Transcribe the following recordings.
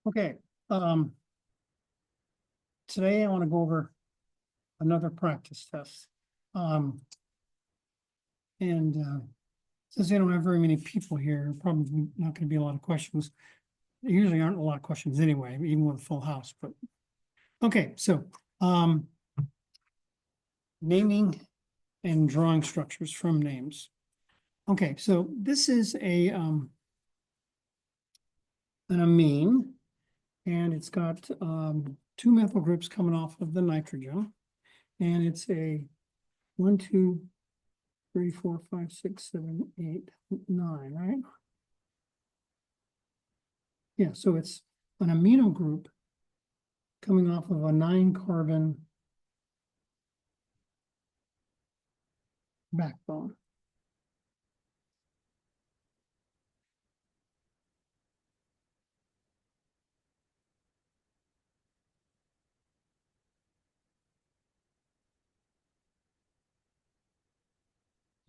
Okay, today I want to go over another practice test. Since I don't have very many people here, probably not going to be a lot of questions. There usually aren't a lot of questions anyway, even with a full house, but okay, so naming and drawing structures from names. Okay, so this is an amine, and it's got two methyl groups coming off of the nitrogen, and it's a 1, 2, 3, 4, 5, 6, 7, 8, 9, right? Yeah, so it's an amino group coming off of a 9-carbon backbone.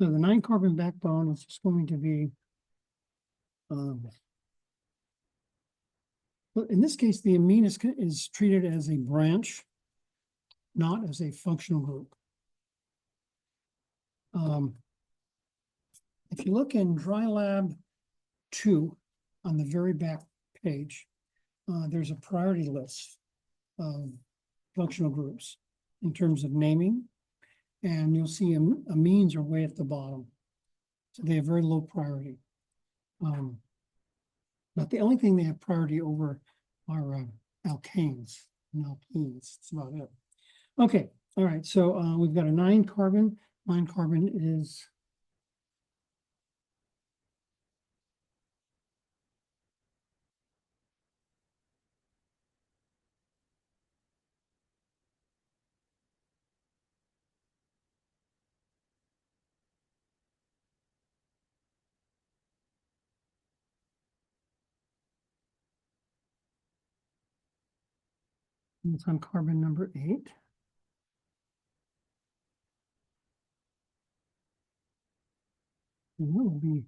So the 9-carbon backbone is just going to be, well, in this case, the amine is treated as a branch, not as a functional group. If you look in Dry Lab 2 on the very back page, there's a priority list of functional groups in terms of naming, and you'll see amines are way at the bottom. So they have very low priority. But the only thing they have priority over are alkanes and alkenes. That's about it. Okay, all right, so we've got a 9-carbon. 9-carbon is it's on carbon number 8. And that will be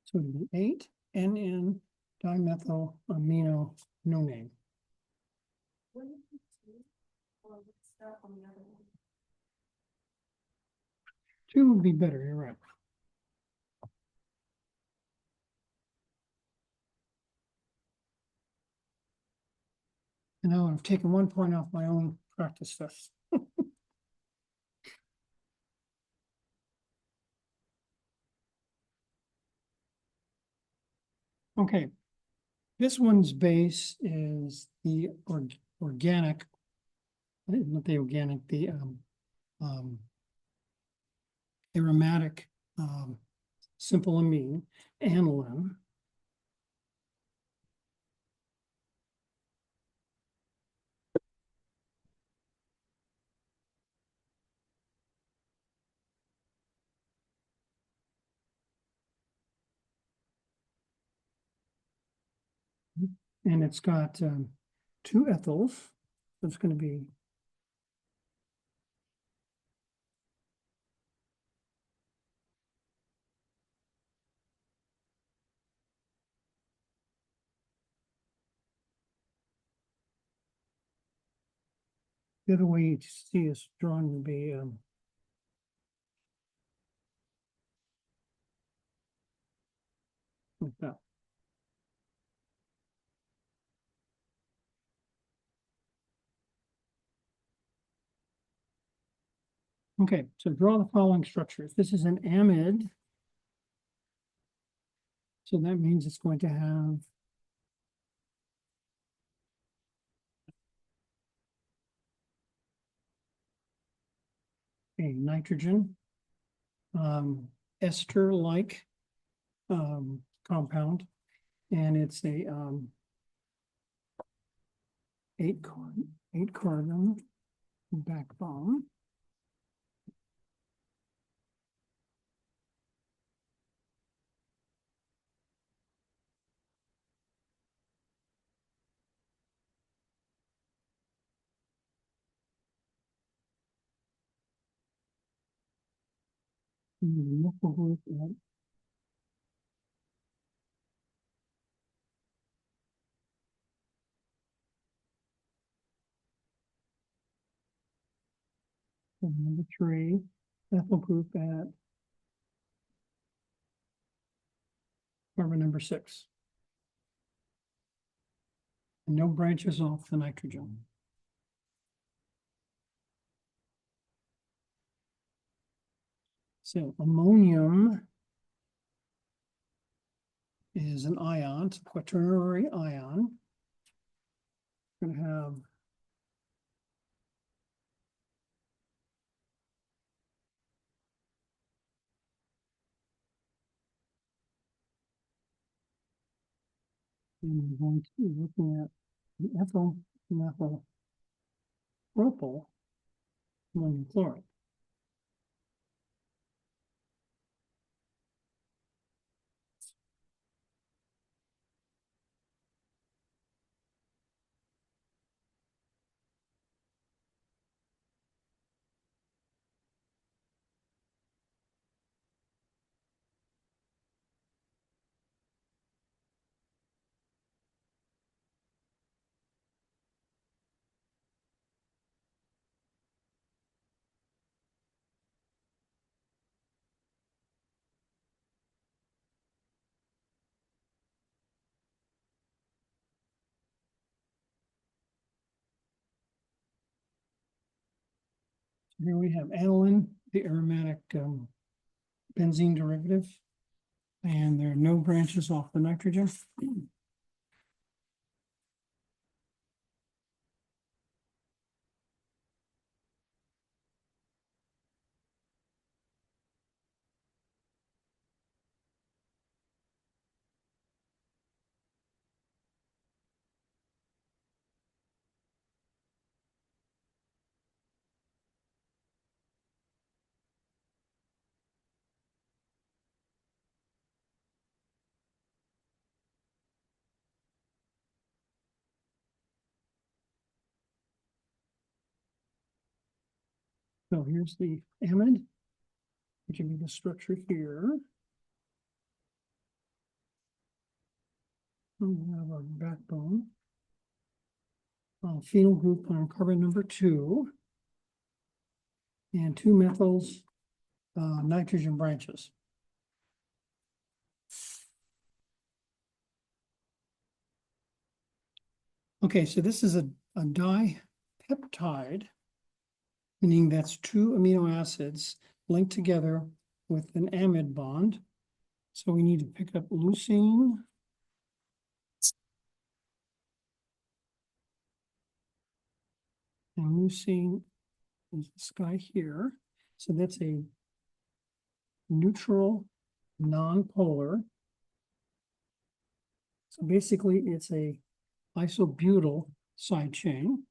so it'll be 8 NN dimethyl amino no name. Two would be better, you're right. And now I've taken 1 point off my own practice test. Okay, this one's base is the organic, not the organic, the aromatic simple amine, aniline. And it's got 2 ethyls. That's going to be the other way you see is drawn would be like that. Okay, so draw the following structure. If this is an amide, so that means it's going to have a nitrogen, ester-like compound, and it's a 8-carbon backbone. Methyl group at number 3, ethyl group at carbon number 6. And no branches off the nitrogen. So ammonium is an ion, it's a quaternary ion. We're going to have and we're going to be looking at the ethyl methyl propyl ammonium chloride. Here we have aniline, the aromatic benzene derivative, and there are no branches off the nitrogen. So here's the amide, which will be the structure here. We have our backbone. Phenyl group on carbon number 2. And 2 methyls, nitrogen branches. Okay, so this is a dipeptide, meaning that's 2 amino acids linked together with an amide bond. So we need to pick up leucine. And leucine is this guy here. So that's a neutral non-polar. So basically it's a isobutyl side chain.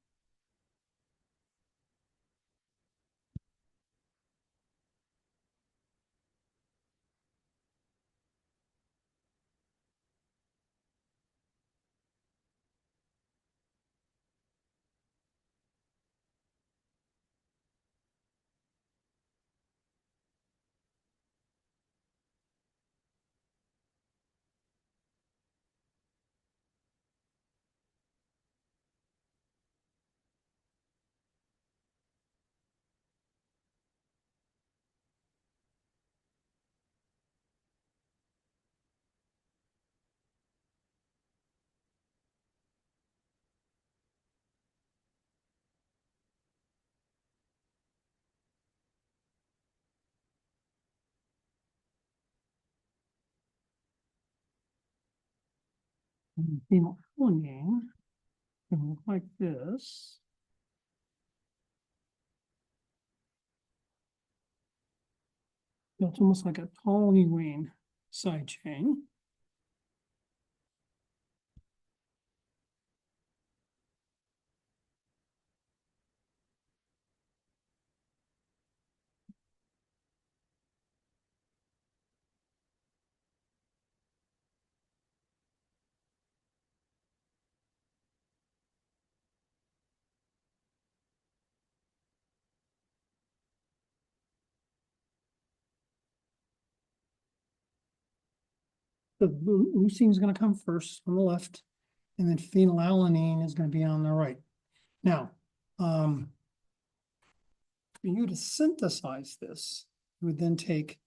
And phenylalanine can look like this. So it's almost like a toluene side chain. the leucine is gonna come first on the left, and then phenylalanine is gonna be on the right. Now, for you to synthesize this, you would then take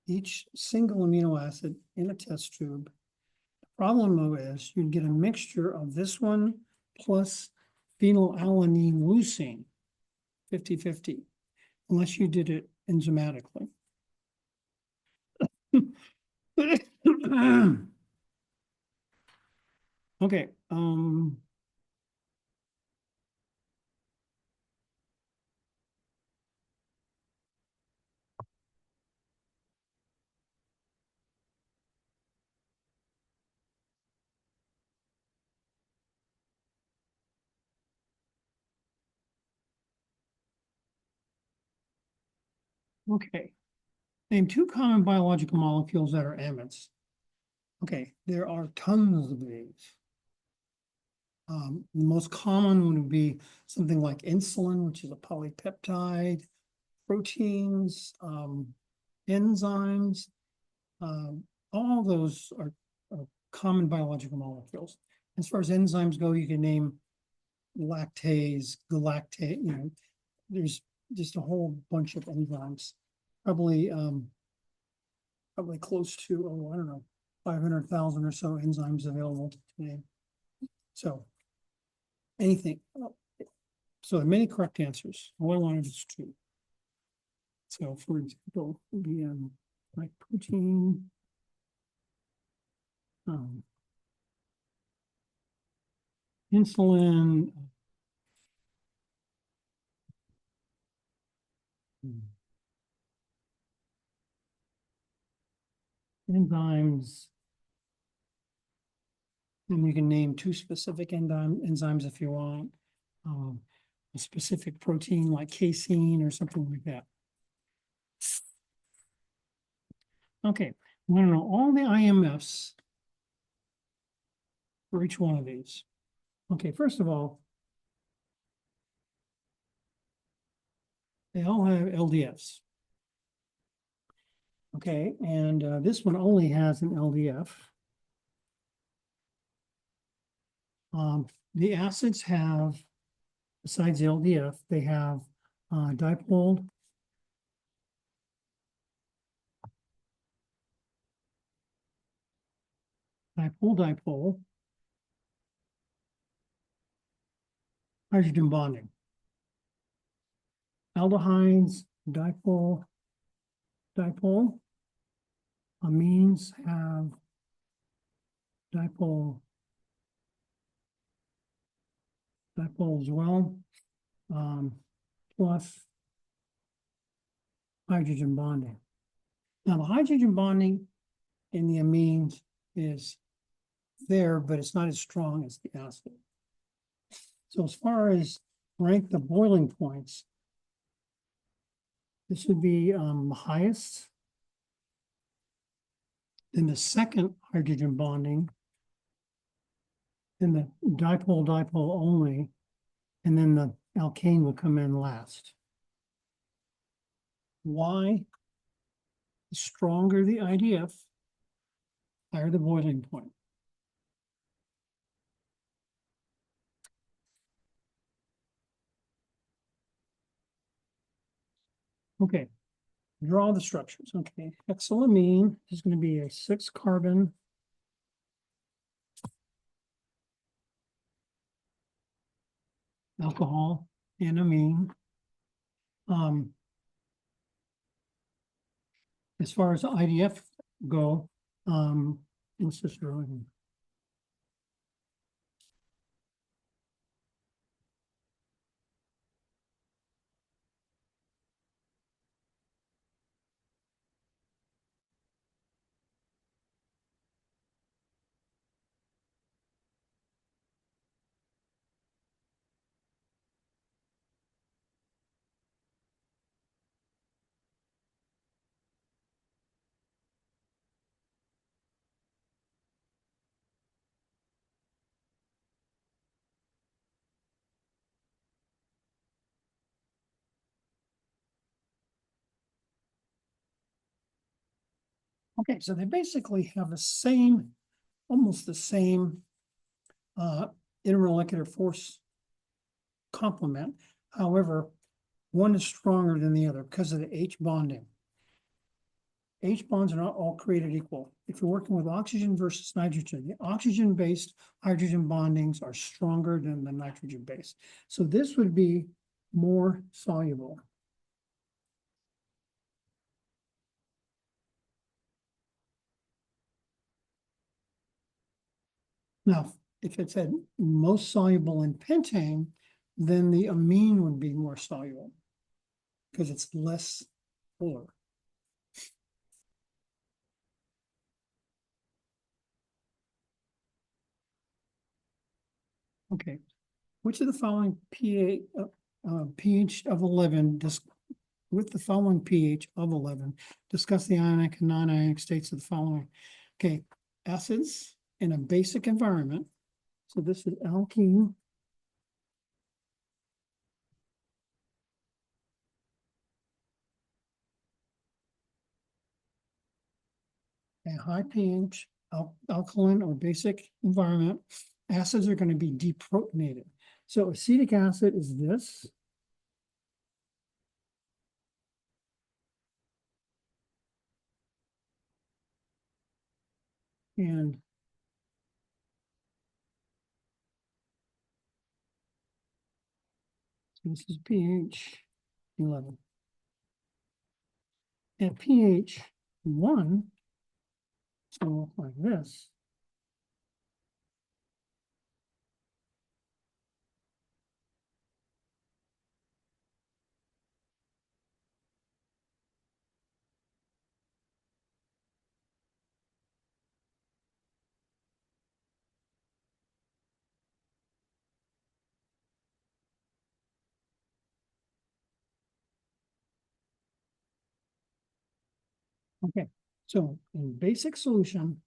each single amino acid in a test tube. The problem though is you'd get a mixture of this one plus phenylalanine leucine, 50-50, unless you did it enzymatically. Okay, okay. Name two common biological molecules that are amides. Okay, there are tons of these. The most common would be something like insulin, which is a polypeptide, proteins, enzymes. All those are common biological molecules. As far as enzymes go, you can name lactase, galactase, there's just a whole bunch of enzymes. Probably close to, I don't know, 500,000 or so enzymes available today. So anything. So many correct answers. All I wanted is two. So for example, the like protein, insulin, enzymes, and you can name two specific enzymes if you want. A specific protein like casein or something like that. Okay, we want to know all the IMFs for each one of these. Okay, first of all, they all have LDFs. Okay, and this one only has an LDF. The acids have, besides the LDF, they have dipole, dipole, hydrogen bonding. Aldehydes, dipole, amines have dipole as well, plus hydrogen bonding. Now the hydrogen bonding in the amines is there, but it's not as strong as the acid. So as far as rank the boiling points, this would be highest. Then the second hydrogen bonding, then the dipole only, and then the alkane would come in last. Why? The stronger the IDF, higher the boiling point. Okay, draw the structures. Okay, hexylamine is going to be a 6-carbon alcohol and amine. As far as IDF go, let's just draw it in. Okay, so they basically have the same, almost the same intermolecular force complement. However, one is stronger than the other because of the H bonding. H bonds are not all created equal. If you're working with oxygen versus nitrogen, the oxygen-based hydrogen bondings are stronger than the nitrogen-based. So this would be more soluble. Now, if it said most soluble in pentane, then the amine would be more soluble because it's less polar. Okay, which of the following pH of 11 with the following pH of 11, discuss the ionic and non-ionic states of the following. Okay, acids in a basic environment. So this is alkene. A high pH alkaline or basic environment. Acids are going to be deprotonated. So acetic acid is this. And this is pH 11. At pH 1, it's going to look like this. Okay, so in basic solution,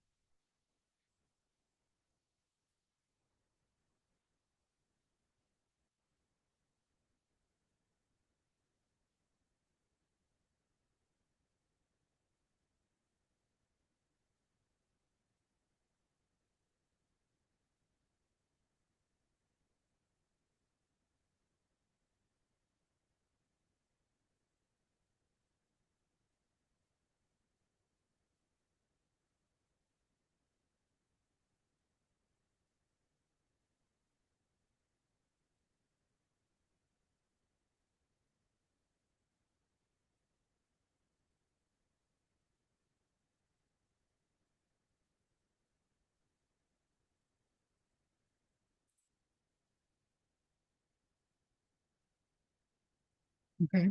okay.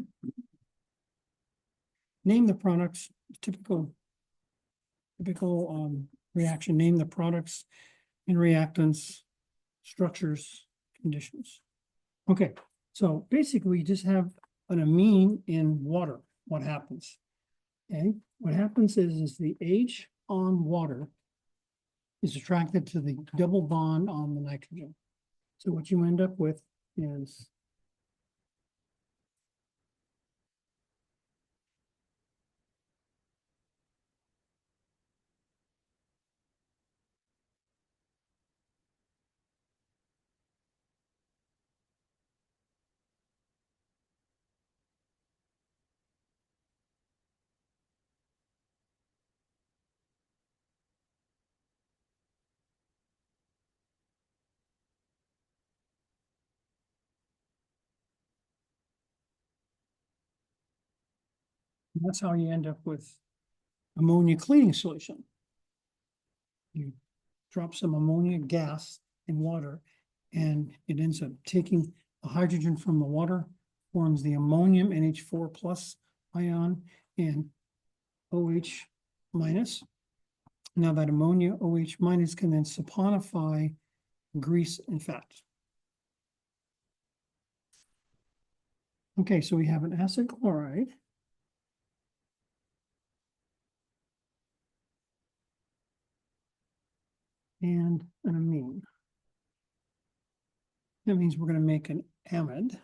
Name the products, typical reaction, name the products and reactants, structures, conditions. Okay, so basically we just have an amine in water. What happens? Okay, what happens is the H on water is attracted to the double bond on the nitrogen. So what you end up with is that's how you end up with ammonia cleaning solution. You drop some ammonia gas in water and it ends up taking the hydrogen from the water, forms the ammonium NH4 plus ion and OH minus. Now that ammonia OH minus can then saponify grease and fat. Okay, so we have an acid chloride. And an amine. That means we're going to make an amide.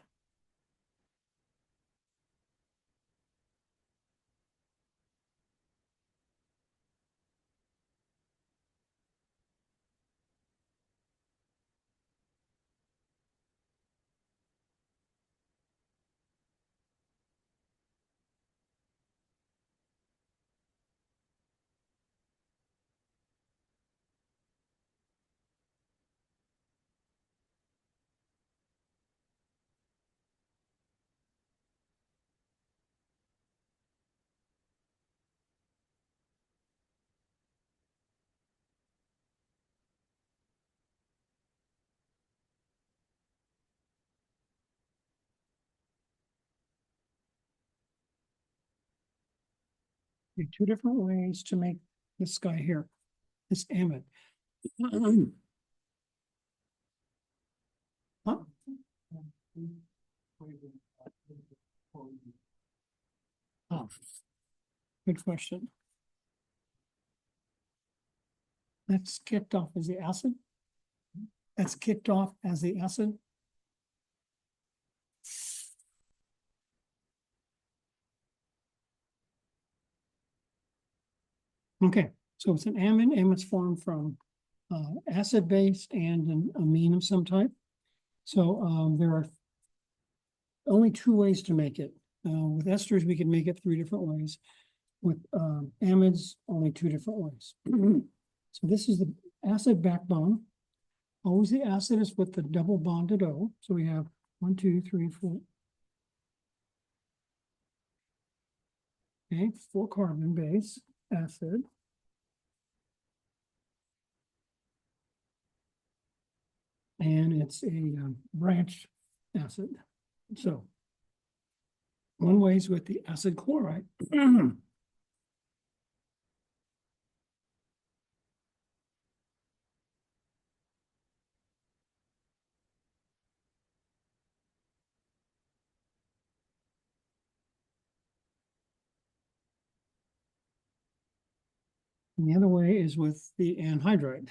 Two different ways to make this guy here, this amide. Huh? Oh, good question. That's kicked off as the acid. That's kicked off as the acid. Okay, so it's an amine. Amide's formed from acid base and an amine of some type. So there are only two ways to make it. With esters, we can make it three different ways. With amides, only two different ways. So this is the acid backbone. Always the acid is with the double bonded O. So we have 1, 2, 3, 4. Okay, 4 carbon base acid. And it's a branched acid. So one way is with the acid chloride. And the other way is with the anhydride.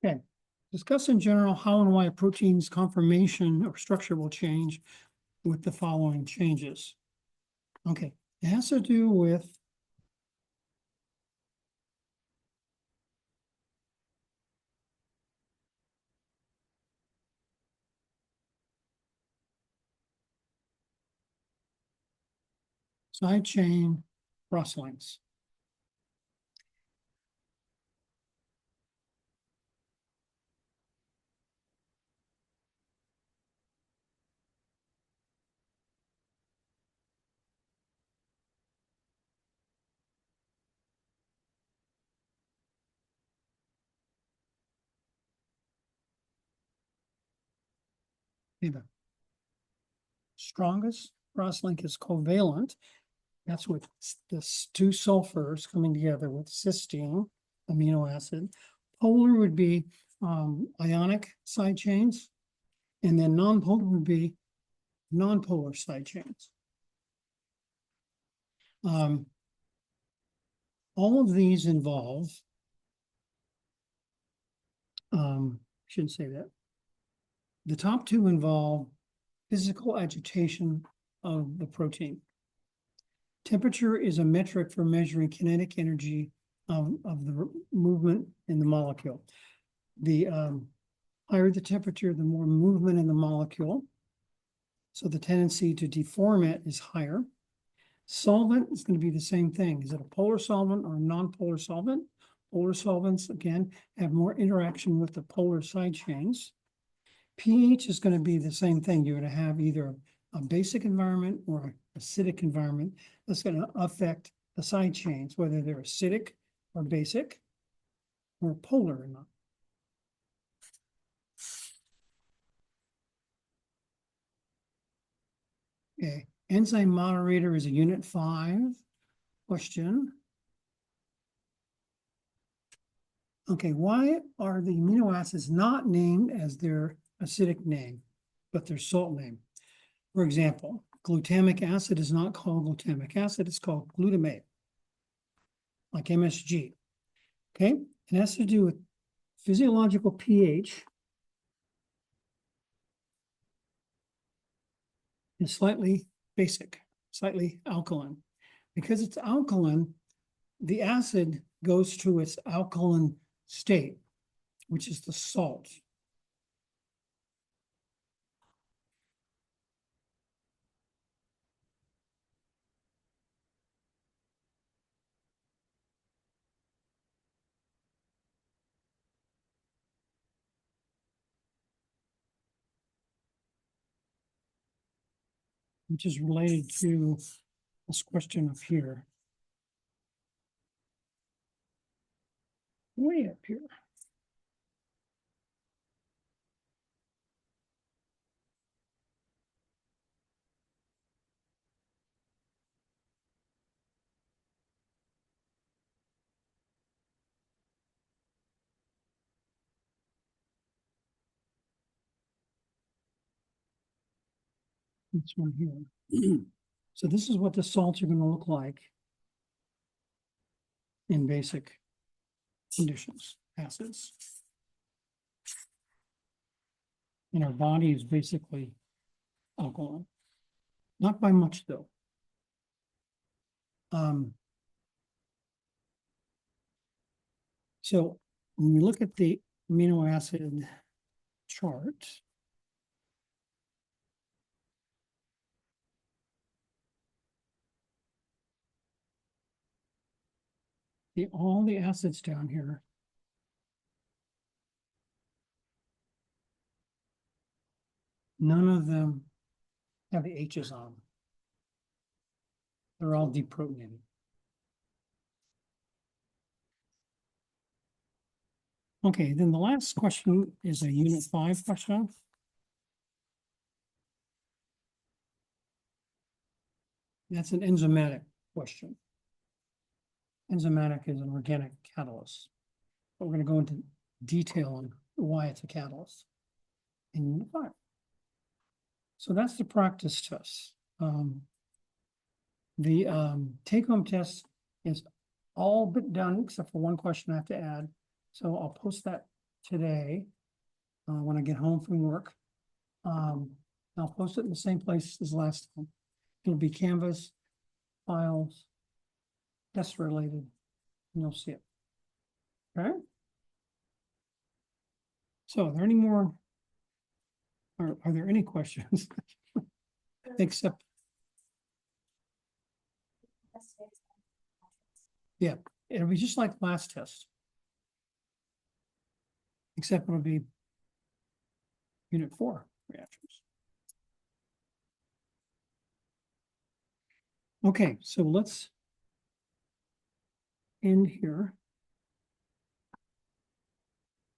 Okay, discuss in general how and why a protein's conformation or structure will change with the following changes. Okay, it has to do with side chain cross links. The strongest cross link is covalent. That's with the two sulfurs coming together with cysteine amino acid. Polar would be ionic side chains, and then nonpolar would be nonpolar side chains. All of these involve, shouldn't say that. The top two involve physical agitation of the protein. Temperature is a metric for measuring kinetic energy of the movement in the molecule. The higher the temperature, the more movement in the molecule. So the tendency to deform it is higher. Solvent is going to be the same thing. Is it a polar solvent or a non-polar solvent? Polar solvents, again, have more interaction with the polar side chains. pH is going to be the same thing. You're going to have either a basic environment or an acidic environment that's going to affect the side chains, whether they're acidic or basic or polar or not. Okay, enzyme moderator is a unit 5 question. Okay, why are the amino acids not named as their acidic name, but their salt name? For example, glutamic acid is not called glutamic acid, it's called glutamate, like MSG. Okay, it has to do with physiological pH is slightly basic, slightly alkaline. Because it's alkaline, the acid goes to its alkaline state, which is the salt. which is related to this question up here. Way up here. This one here. So this is what the salts are gonna look like in basic conditions, acids. And our body is basically alkaline. Not by much, though. So when we look at the amino acid chart, all the acids down here none of them have the H's on them. They're all deprotonated. Okay, then the last question is a Unit 5 question. That's an enzymatic question. Enzymatic is an organic catalyst. But we're going to go into detail on why it's a catalyst in Unit 5. So that's the practice test. The take-home test is all but done except for one question I have to add. So I'll post that today when I get home from work. I'll post it in the same place as last time. It'll be Canvas, files, test related, and you'll see it. Okay. So are there any more? Are there any questions? Except, yeah, it'll be just like last test. Except it'll be Unit 4 reactions. Okay, so let's end here.